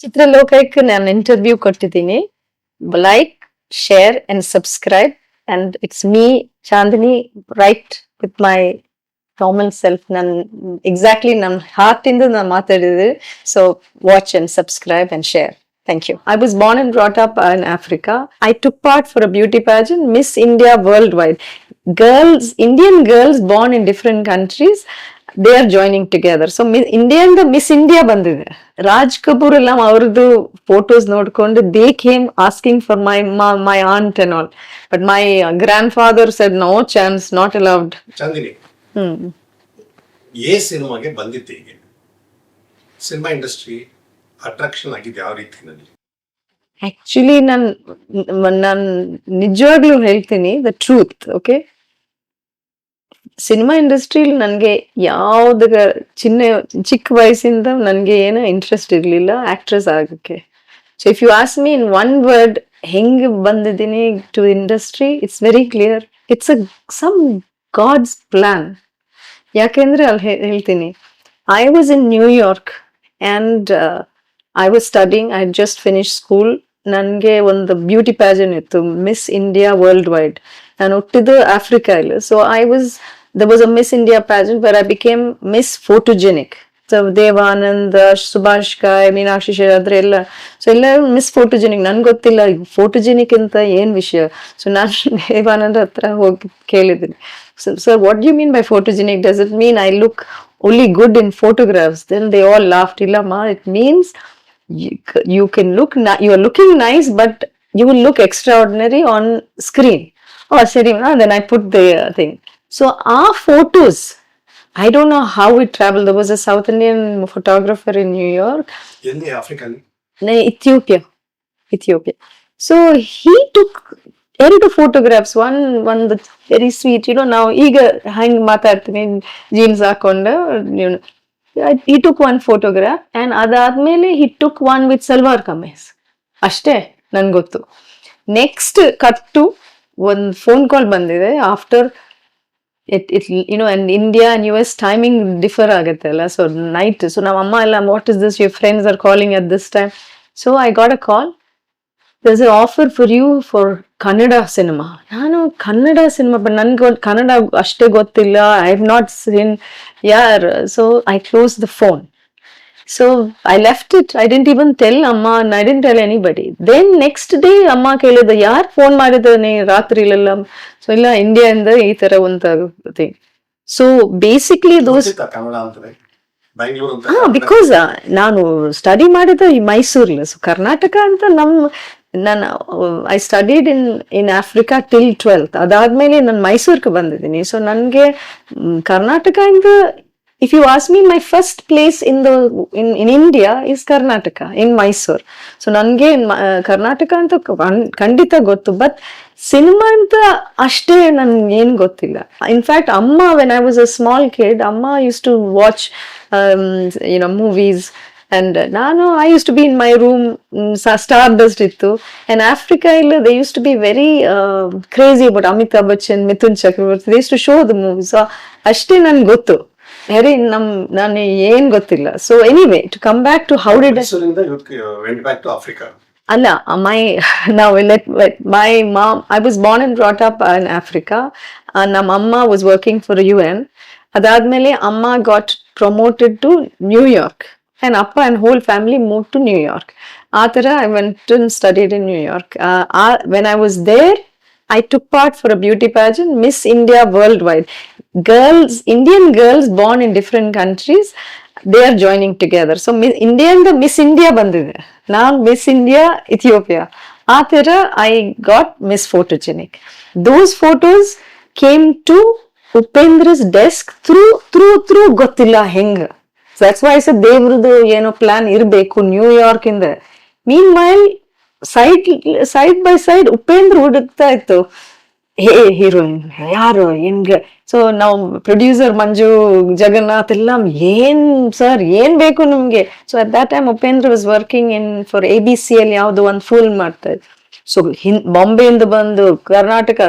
ಚಿತ್ರಲೋಕಕ್ಕೆ ನಾನು ಇಂಟರ್ವ್ಯೂ ಕೊಟ್ಟಿದ್ದೀನಿ. Like, share and subscribe. And it's me Chandini right with my common self. ನಾನು exactly ನನ್ನ heart ಇಂದ ನಾನು ಮಾತಾಡಿದೆ. So watch and subscribe and share. Thank you. I was born and brought up in Africa. I took part for a beauty pageant, Miss India Worldwide. Indian girls born in different countries, they are joining together. So India and the Miss India bandide. Raj Kapoor ellam avrdu photos nodkondu they came asking for my aunt and all. But my grandfather said no chance, not allowed. ಚಂದಿನಿ, ಸಿನಿಮಾಗೆ ಬಂದಿತ್ತು ಹೀಗೆ cinema industry attraction ಆಗಿದೆ ಯಾವ ರೀತಿಯಲ್ಲಿ? Actually ನಾನು ನಿಜವಾಗ್ಲೂ ಹೇಳ್ತೀನಿ the truth. Okay, cinema ಇಂಡಸ್ಟ್ರಿಲಿ ನನಗೆ ಯಾವ್ದಾಗ ಚಿಕ್ಕ ವಯಸ್ಸಿಂದ ನನಗೆ ಏನೋ ಇಂಟ್ರೆಸ್ಟ್ ಇರಲಿಲ್ಲ ಆಕ್ಟ್ರೆಸ್ ಆಗಕ್ಕೆ. So if you ask me in one word ಹೆಂಗ್ ಬಂದಿದ್ದೀನಿ to industry, it's very clear. It's some God's plan. ಯಾಕೆಂದ್ರೆ ಅಲ್ಲಿ ಹೇಳ್ತೀನಿ, I was in New York and I was studying. I just finish school. ನನಗೆ ಒಂದು beauty ಪ್ಯಾಜನ್ ಇತ್ತು, miss India world wide. ನಾನು ಹುಟ್ಟಿದ್ದು ಆಫ್ರಿಕಾ ಇಲ್ಲಿ. So there was a Miss India pageant where I became Miss Photogenic. So Devanand, Subhash ಕಾಯ್, ಮೀನಾಕ್ಷಿ ಶೇರಾದ್ರೆ ಎಲ್ಲ. So ಎಲ್ಲ miss photogenic. ನನ್ಗೆ ಗೊತ್ತಿಲ್ಲ ಫೋಟೋಜೆನಿಕ್ ಅಂತ ಏನ್ ವಿಷಯ. ಸೊ ನಾನು ದೇವಾನಂದ್ ಹತ್ರ ಹೋಗಿ ಕೇಳಿದ್ದೀನಿ, sir what you mean by photogenic? Does it mean I look only good in photographs? Then they all laughed. Illama, it means you can look, you are looking nice, but you will look extraordinary on screen. Oh, sorry, then I put the thing. So our photos, I don't know how it traveled. There was a South Indian photographer in New York. ಎಲ್ಲಿ African? Ethiopia. So he took 2 photographs. One the very sweet, now ಈಗ ಹಂಗ್ ಮಾತಾಡ್ತೀನಿ jeans ಹಾಕೊಂಡು, he took one photograph and ಅದಾದ್ಮೇಲೆ he took one with salwar kameez. ಅಷ್ಟೇ ನನ್ಗೆ ಗೊತ್ತು. Next ಕಟ್ಟು ಒಂದು ಫೋನ್ ಕಾಲ್ ಬಂದಿದೆ after and India and US timing differ ಆಗುತ್ತೆ ಅಲ್ಲ. So night. ಸೊ ನಮ್ಮ ಅಮ್ಮ ಎಲ್ಲ, what is this, your friends are calling at this time. So I got a call, there's an offer for you for Kannada cinema. ನಾನು Kannada cinema, but ನನ್ಗೆ ಕನ್ನಡ ಅಷ್ಟೇ ಗೊತ್ತಿಲ್ಲ. I have not seen ಯಾರ್. So I close the phone. So I left it. I didn't even tell Amma and I didn't tell anybody. Then next day Amma ಕೇಳಿದ, ಯಾರ್ phone ಮಾಡಿದ್ದಾನೆ ರಾತ್ರಿ ಇಲ್ಲೆಲ್ಲ? ಸೊ ಇಲ್ಲ, ಇಂಡಿಯಾ ಇಂದ ಈ ತರ ಒಂದು ಥಿಂಗ್. ಸೊ ಬೇಸಿಕ್ಲಿ ದೋಸ್ ಕನ್ನಡ ಅಂತಾರೆ ಬೆಂಗಳೂರು ಅಂತ. ಬಿಕಾಸ್ ನಾನು ಸ್ಟಡಿ ಮಾಡಿದ ಈ ಮೈಸೂರ್ಲಿ. ಸೊ ಕರ್ನಾಟಕ ಅಂತ ನಾನು I studied in Africa till 12th. ಅದಾದ್ಮೇಲೆ ನಾನು ಮೈಸೂರ್ಗೆ ಬಂದಿದ್ದೀನಿ. ಸೊ ನನಗೆ ಕರ್ನಾಟಕ ಇಂದ, if you ask me, my first place in India is Karnataka, in Mysore. So ನನಗೆ ಕರ್ನಾಟಕ ಅಂತ ಖಂಡಿತ ಗೊತ್ತು, ಬಟ್ ಸಿನಿಮಾ ಅಂತ ಅಷ್ಟೇ ನನ್ಗೆ ಏನು ಗೊತ್ತಿಲ್ಲ. ಇನ್ಫ್ಯಾಕ್ಟ್ ಅಮ್ಮ, when I was a small kid, ಅಮ್ಮ used to watch movies. And I used to be in my room, Stardust ಇತ್ತು. And Africa ಇಲ್ಲ, they used to be very crazy about Amitabh Bachchan, Mithun Chakraborty. They used to show the movies. So ಅಷ್ಟೇ ನನ್ಗೆ ಗೊತ್ತು. ನಾನು ಏನ್ ಗೊತ್ತಿಲ್ಲ. So anyway, to come back to how did went back to Africa. ಅಲ್ಲ, my mom, I was born and brought up in Africa. ನಮ್ಮ ಅಮ್ಮ was working for UN. ಅದಾದ್ಮೇಲೆ ಅಮ್ಮ got promoted to New York and appa and whole family moved to New York. ಆ ತರ I went and studied in New York. When I was there, I took part for a beauty pageant, Miss India Worldwide. Indian girls born in different countries, they are joining together. So India and the Miss India bandide. Now Miss India Ethiopia. ಆ ತರ I got Miss Photogenic. Those photos came to Upendra's desk through ಗೊತ್ತಿಲ್ಲ ಹೆಂಗ. So that's why I said ದೇವ್ರದ್ದು ಏನೋ plan ಇರಬೇಕು New York ಇಂದ. Meanwhile, side by side Upendra ಹುಡುಕ್ತಾ ಇತ್ತು, ಹೇ ಹೀರೋಯಿನ್ ಯಾರು ಹೆಂಗ. ಸೊ ನಾವು ಪ್ರೊಡ್ಯೂಸರ್ ಮಂಜು ಜಗನ್ನಾಥ್ ಎಲ್ಲ, ಏನ್ ಸರ್ ಏನ್ ಬೇಕು ನಮ್ಗೆ. So at that time Upendra was working for ABC ಅಲ್ಲಿ ಯಾವ್ದು ಒಂದು ಫಿಲ್ಮ್ ಮಾಡ್ತಾ ಇದ್ರು. ಸೊ ಬಾಂಬೆಯಿಂದ ಬಂದು ಕರ್ನಾಟಕ,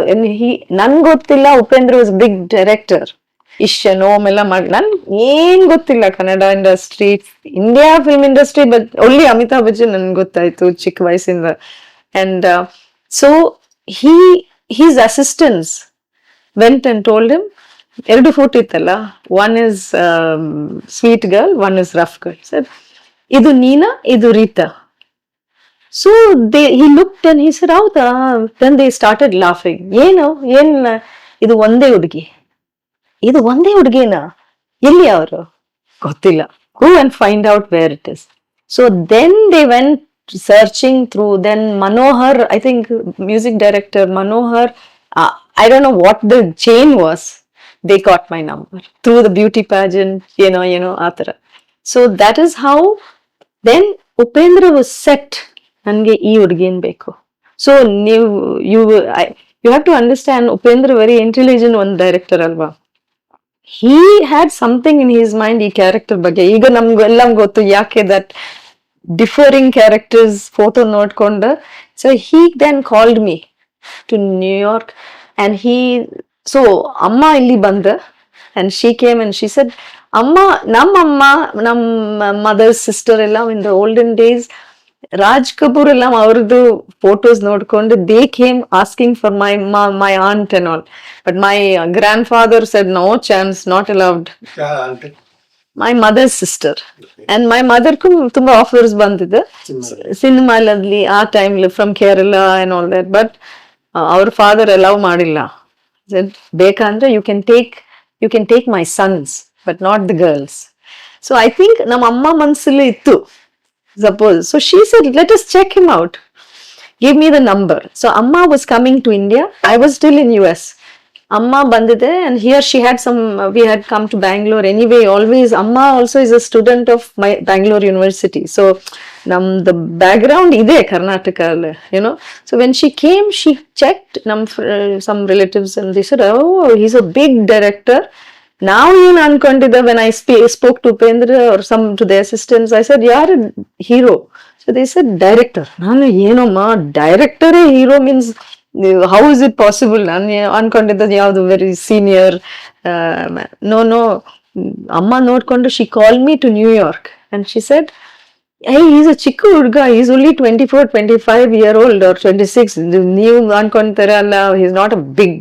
ನನ್ಗೆ ಗೊತ್ತಿಲ್ಲ ಉಪೇಂದ್ರ ವಾಸ್ ಬಿಗ್ ಡೈರೆಕ್ಟರ್. ನೋಮ್ ಎಲ್ಲ ಮಾಡಿ ನನ್ ಏನ್ ಗೊತ್ತಿಲ್ಲ Kannada industry, India film industry, but ಒಳ್ಳೆ ಅಮಿತಾಬ್ ಬಚ್ಚನ್ ನನ್ಗೆ ಗೊತ್ತಾಯ್ತು ಚಿಕ್ಕ ವಯಸ್ಸಿಂದ. And so he his assistants went and told him, 2 photo ಇತ್ತಲ್ಲ, one is sweet girl, one is rough girl. Sir ಇದು ನೀನಾ, ಇದು Reeta. So he looked and he said, ಹೌದಾ? Then they started laughing. ಏನ್ ಇದು ಒಂದೇ ಹುಡುಗಿನಾ? ಎಲ್ಲಿ ಅವರು? ಗೊತ್ತಿಲ್ಲ. Go and find out where it is. So then they went searching through. Then Manohar, I think music director Manohar, I don't know what the chain was. They got my number through the beauty pageant, ಆ ಥರ. So that is how then Upendra was set. ನನಗೆ ಈ ಹುಡುಗಿನ್ ಬೇಕು. So you have to understand, Upendra very intelligent ಒಂದು director ಅಲ್ವಾ. He had something in his mind ಈ character ಬಗ್ಗೆ. ಈಗ ನಮ್ಗೆಲ್ಲ ಗೊತ್ತು ಯಾಕೆ ದಟ್ ಡಿಫರಿಂಗ್ ಕ್ಯಾರೆಕ್ಟರ್ಸ್ ಫೋಟೋ ನೋಡ್ಕೊಂಡು. So he then called me to New York and so ಅಮ್ಮ ಇಲ್ಲಿ ಬಂದ and she came and she said, ನಮ್ಮಮ್ಮ, ನಮ್ಮ ಮದರ್ಸ್ ಸಿಸ್ಟರ್ ಎಲ್ಲ in the olden days, Raj Kapoor ಎಲ್ಲ ಅವ್ರದ್ದು ಫೋಟೋಸ್ ನೋಡ್ಕೊಂಡು they came asking for my aunt and all, but my grandfather said no chance, not allowed. My mother's sister. And my mother ಗೂ ತುಂಬಾ offers ಬಂದಿದೆ ಸಿನಿಮಾಲಲ್ಲಿ ಆ time from Kerala and all that, but ಅವ್ರ father allow ಮಾಡಿಲ್ಲ. ಬೇಕಂದ್ರೆ you can take my sons but not the girls. So I think ನಮ್ಮ ಅಮ್ಮ ಮನಸ್ಸಲ್ಲಿ ಇತ್ತು, suppose. So she said, let us check him out. Give me the number. So Amma was coming to India. I was still in US. Amma bandide, and here she had we had come to Bangalore anyway. Always, Amma also is a student of my Bangalore University. So the background ide Karnataka, So when she came, she checked some relatives and they said, oh, he's a big director. Now ಏನು ಅನ್ಕೊಂಡಿದ್ದ, when I spoke to Upendra or to the assistants, I said, ಯಾರು hero? So they said, director. ನಾನು ಏನಮ್ಮ ಡೈರೆಕ್ಟರೇ hero means how is it possible? ನಾನು ಅನ್ಕೊಂಡಿದ್ದ ಯಾವುದು very senior. No. ಅಮ್ಮ ನೋಡ್ಕೊಂಡು she called me to New York and she said, hey, he's a ಚಿಕ್ಕ ಹುಡುಗ, he's only 24-25-year-old or 26. ನೀವು ಅನ್ಕೊಂತಾರಲ್ಲ, he's not a big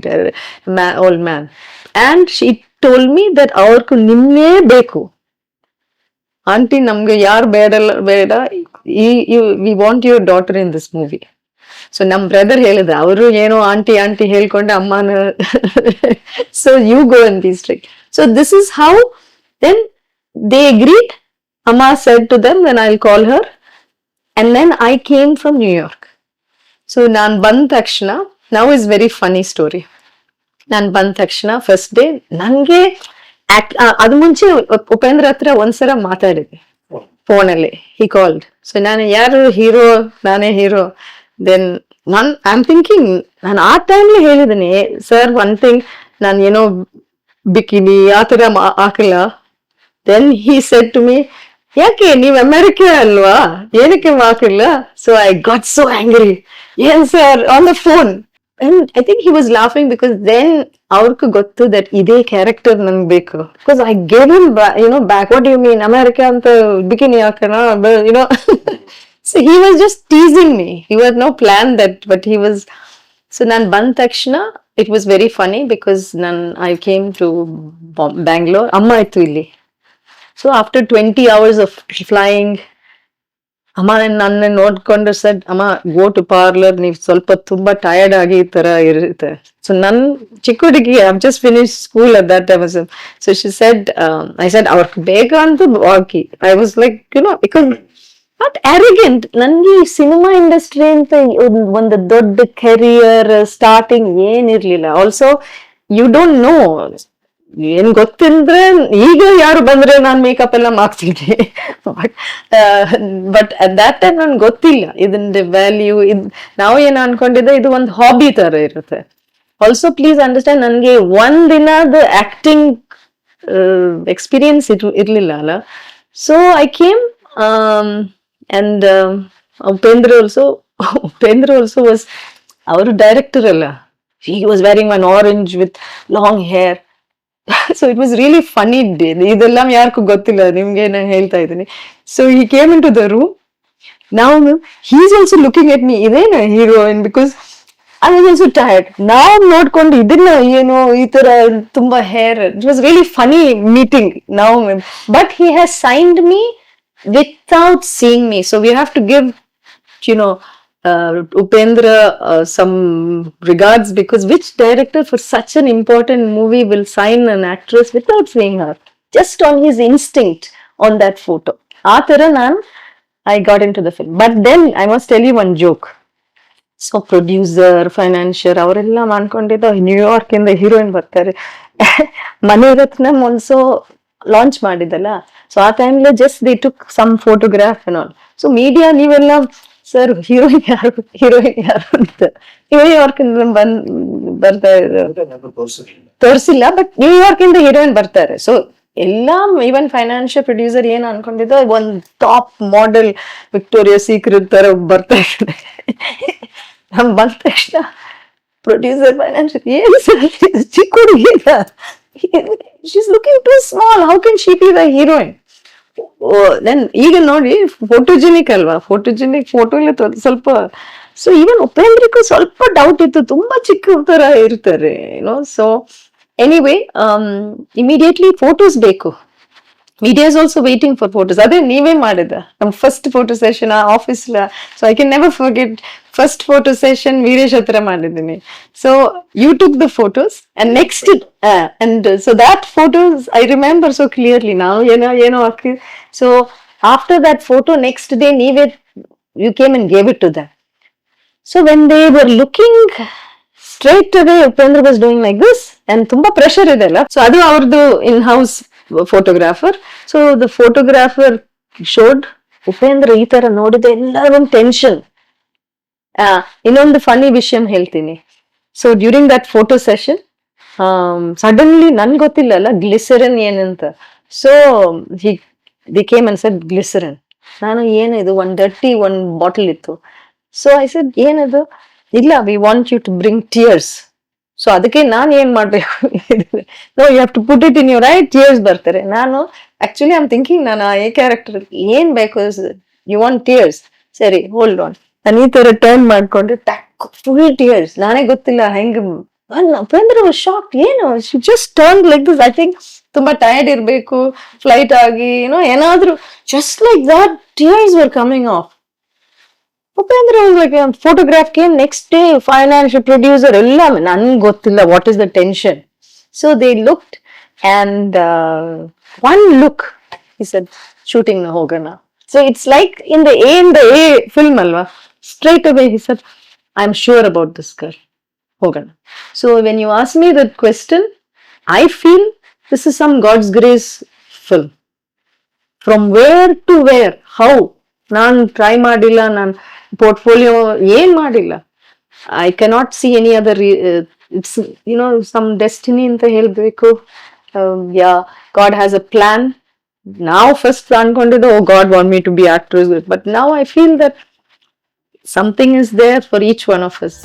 old man. And she told me that ಅವ್ರಿಗೂ ನಿನ್ನೆ ಬೇಕು ಆಂಟಿ, ನಮ್ಗೆ ಯಾರು ಬೇಡ, we want your daughter in this movie. So ನಮ್ ಬ್ರದರ್ ಹೇಳಿದ, ಅವರು ಏನೋ ಆಂಟಿ ಹೇಳ್ಕೊಂಡೆ ಅಮ್ಮನ so you go and be strict. So this is how then they agreed. Amma said to them, then I'll call her, and then I came from New York. So ನಾನು ಬಂದ ತಕ್ಷಣ, now is very funny story. ನಾನು ಬಂದ ತಕ್ಷಣ first day ನಂಗೆ ಅದು ಮುಂಚೆ ಉಪೇಂದ್ರ ಹತ್ರ ಒಂದ್ಸಲ ಮಾತಾಡಿದೆ ಫೋನಲ್ಲಿ. He called. ಸೊ ನಾನು ಯಾರು ಹೀರೋ, ನಾನೇ hero. Then I am thinking, ನಾನು ಆ ಟೈಮ್ಲಿ ಹೇಳಿದ್ದೀನಿ, ಸರ್ ಒನ್ ಥಿಂಗ್, ನಾನು ಏನೋ ಬಿಕಿನಿ ಆ ಥರ ಹಾಕಲ್ಲ. Then he said to me, ಯಾಕೆ ನೀವು ಅಮೆರಿಕ ಅಲ್ವಾ, ಏನಕ್ಕೆ ಹಾಕಿಲ್ಲ? So I got so angry. ಏನ್ sir on the phone. And I think he was laughing because then ಅವ್ರಿಗೂ ಗೊತ್ತು that ಇದೇ ಕ್ಯಾರೆಕ್ಟರ್ ನಂಗೆ ಬೇಕು. Because I gave him back. What do you mean? America ಅಂತ ಬಿಕಿನಿ ಹಾಕೋಣ, So he was just teasing me. He had no plan that, but he was. So ನಾನು ಬಂದ ತಕ್ಷಣ it was very funny because I came to Bangalore. ಅಮ್ಮ ಇತ್ತು ಇಲ್ಲಿ. So after 20 hours of flying, ಅಮ್ಮ ನನ್ನ ನೋಡ್ಕೊಂಡು ಸೆಡ್, ಅಮ್ಮ ಗೋ ಟು ಪಾರ್ಲರ್, ನೀವು ಸ್ವಲ್ಪ ತುಂಬಾ ಟಯರ್ಡ್ ಆಗಿ ಈ ತರ ಇರುತ್ತೆ. ಸೊ ನನ್ ಚಿಕ್ಕ ಹುಡುಗಿ, I just finish school at that time. So she said, I said ಅವ್ರಿಗೆ ಬೇಗ ಅಂತ ಹಾಕಿ. I was like because not arrogant. ನನ್ಗೆ ಸಿನಿಮಾ ಇಂಡಸ್ಟ್ರಿ ಅಂತ ಒಂದು ದೊಡ್ಡ ಕೆರಿಯರ್ ಸ್ಟಾರ್ಟಿಂಗ್ ಏನಿರ್ಲಿಲ್ಲ. ಆಲ್ಸೋ ಯು ಡೋಂಟ್ ನೋ, ಏನ್ ಗೊತ್ತಿದ್ರೆ ಈಗ ಯಾರು ಬಂದ್ರೆ ನಾನ್ ಮೇಕಪ್ ಎಲ್ಲ ಮಾಡ್ತೀನಿ, ಬಟ್ ಅಟ್ ದಟ್ ಟೈಮ್ ನನ್ಗೆ ಗೊತ್ತಿಲ್ಲ ಇದನ್ನ ವ್ಯಾಲ್ಯೂ. ನಾವು ಏನು ಅನ್ಕೊಂಡಿದ್ದೆ, ಇದು ಒಂದು ಹಾಬಿ ತರ ಇರುತ್ತೆ. ಆಲ್ಸೋ ಪ್ಲೀಸ್ ಅಂಡರ್ಸ್ಟ್ಯಾಂಡ್, ನನ್ಗೆ ಒಂದಿನದ ಆಕ್ಟಿಂಗ್ ಎಕ್ಸ್ಪೀರಿಯನ್ಸ್ ಇರ್ಲಿಲ್ಲ ಅಲ್ಲ. So I came and Upendra also was, ಅವರು ಡೈರೆಕ್ಟರ್ ಅಲ್ಲ. He was wearing one orange with long hair. So it was really funny day. ಇದೆಲ್ಲ ಯಾರಿಗೂ ಗೊತ್ತಿಲ್ಲ, ನಿಮ್ಗೆ ನಾನು ಹೇಳ್ತಾ ಇದ್ದೀನಿ. So he came into the room. Now he's also looking at me, ಇದೇನ heroine, because I was also tired. ನಾವು ನೋಡ್ಕೊಂಡು ಇದನ್ನ ಏನು ಈ ತರ ತುಂಬಾ hair, it was really funny meeting ನಾವು. But he has signed me without seeing me. So we have to give Upendra some regards, because which director for such an important movie will sign an actress without seeing her, just on his instinct on that photo? ಆ ತರ I got into the film. But then I must tell you one joke. So producer, financier, ಅವರೆಲ್ಲ ಮಾಡ್ಕೊಂಡಿದ್ದ New York ಇಂದ heroine ಬರ್ತಾರೆ. Mani Ratnam also launch ಮಾಡಿದಲ್ಲ, so ಆ ಟೈಮ್ಲೆ just they took some photograph and all. So media ನೀವೆಲ್ಲ sir heroine ಯಾರು ಅಂತ New York ಇಂದ ಬರ್ತಾ ತೋರಿಸಿಲ್ಲ, ಬಟ್ ನ್ಯೂಯಾರ್ಕ್ ಇಂದ ಹೀರೋಯಿನ್ ಬರ್ತಾರೆ. ಸೊ ಎಲ್ಲ ಈವನ್ ಫೈನಾನ್ಷಿಯಲ್ ಪ್ರೊಡ್ಯೂಸರ್ ಏನ್ ಅನ್ಕೊಂಡಿದ್ದ, ಒಂದ್ ಟಾಪ್ ಮಾಡೆಲ್ ವಿಕ್ಟೋರಿಯಾ ಸೀಕ್ರೆಟ್ ತರ ಬರ್ತಾ ಇದೆ. ನಮ್ ಬಂದ ತಕ್ಷಣ ಪ್ರೊಡ್ಯೂಸರ್ ಫೈನಾನ್ಷಿಯಲ್, ಏನು ಸರ್ ಚಿಕ್ಕ ಹುಡುಗಿಲ್ಲ, she's looking too small, how can she be the heroine? Then ಈಗ ನೋಡಿ ಫೋಟೋಜೆನಿಕ್ ಅಲ್ವಾ, ಫೋಟೋಜೆನಿಕ್ ಫೋಟೋ ಇಲ್ಲ ಸ್ವಲ್ಪ. ಸೊ ಈವನ್ ಉಪೇಂದ್ರಕ್ಕೂ ಸ್ವಲ್ಪ ಡೌಟ್ ಇತ್ತು, ತುಂಬಾ ಚಿಕ್ಕ ತರ ಇರ್ತಾರೆ ಏನೋ. ಸೊ ಎನಿವೇ ಇಮಿಡಿಯೇಟ್ಲಿ ಫೋಟೋಸ್ ಬೇಕು. Media is also waiting for photos. ಅದೇ ನೀವೇ ಮಾಡಿದ ನಮ್ first photo session office. So I can never forget first photo session Veeresh ಹತ್ರ ಮಾಡಿದ್ದೀನಿ. So you took the photos and next and so that photos I remember so clearly. ನಾವು ಏನೋ ಹಾಕಿ, so after that photo next day ನೀವೇ you came and gave it to them. So when they var looking straight away Upendra was doing like this, and ತುಂಬಾ pressure ಇದೆ ಅಲ್ಲ. So ಅದು ಅವ್ರದ್ದು in house photographer. So the photographer showed Upendra ಈ ತರ ನೋಡಿದೆ, ಎಲ್ಲರೂ ಟೆನ್ಷನ್. ಇನ್ನೊಂದು ಫನಿ ವಿಷಯ ಹೇಳ್ತೀನಿ. So during that photo session suddenly ನನ್ ಗೊತ್ತಿಲ್ಲ ಅಲ್ಲ ಗ್ಲಿಸರಿನ್ ಏನಂತ. So the came and shed glycerine. ನಾನು ಏನಿದು ಒಂದ್ ಬಾಟಲ್ ಇತ್ತು. ಸೊ ಐ ಸೆಡ್ ಏನದು? ಇಲ್ಲ, we want you to bring tears. So ಅದಕ್ಕೆ ನಾನು ಏನ್ ಮಾಡ್ಬೇಕು, no you have to put it in your eye, tears ಬರ್ತಾರೆ. ನಾನು ಆಕ್ಚುಲಿ ಐ ಆಮ್ ಥಿಂಕಿಂಗ್, ನಾನು ಆ ಕ್ಯಾರೆಕ್ಟರ್ ಏನ್ ಬೇಕು, ಯು ವಾಂಟ್ ಟಿಯರ್ಸ್, ಸರಿ ಹೋಲ್ಡ್ ಆನ್. ನಾನು ಈ ತರ ಟರ್ನ್ ಮಾಡ್ಕೊಂಡ್ರೆ ಫುಲ್ ಟಿಯರ್ಸ್. ನಾನೇ ಗೊತ್ತಿಲ್ಲ ಹೆಂಗ್. ಉಪೇಂದ್ರ ಶಾಕ್, ಏನು just turn like this. I think ತುಂಬಾ ಟೈರ್ಡ್ ಇರ್ಬೇಕು, ಫ್ಲೈಟ್ ಆಗಿ ಏನಾದ್ರು, just like that tears var coming of. Upendra was like, a photograph came next day, financial producer, ella nange gottilla what is the tension. So they looked, and one look, he said, shooting na hogana. So it's like in the A film alva, straight away he said, I'm sure about this girl, hogana. So when you ask me that question, I feel this is some God's grace film. From where to where, how, ನಾನು try ಮಾಡಿಲ್ಲ, ನಾನು portfolio ಏನ್ ಮಾಡಿಲ್ಲ. I cannot see any other. It's some destiny ಅಂತ ಹೇಳ್ಬೇಕು. Yeah, God has a plan. ನಾವು first ಅನ್ಕೊಂಡಿದ್ದು, oh God want me to be actress, but now I feel that something is there for each one of us.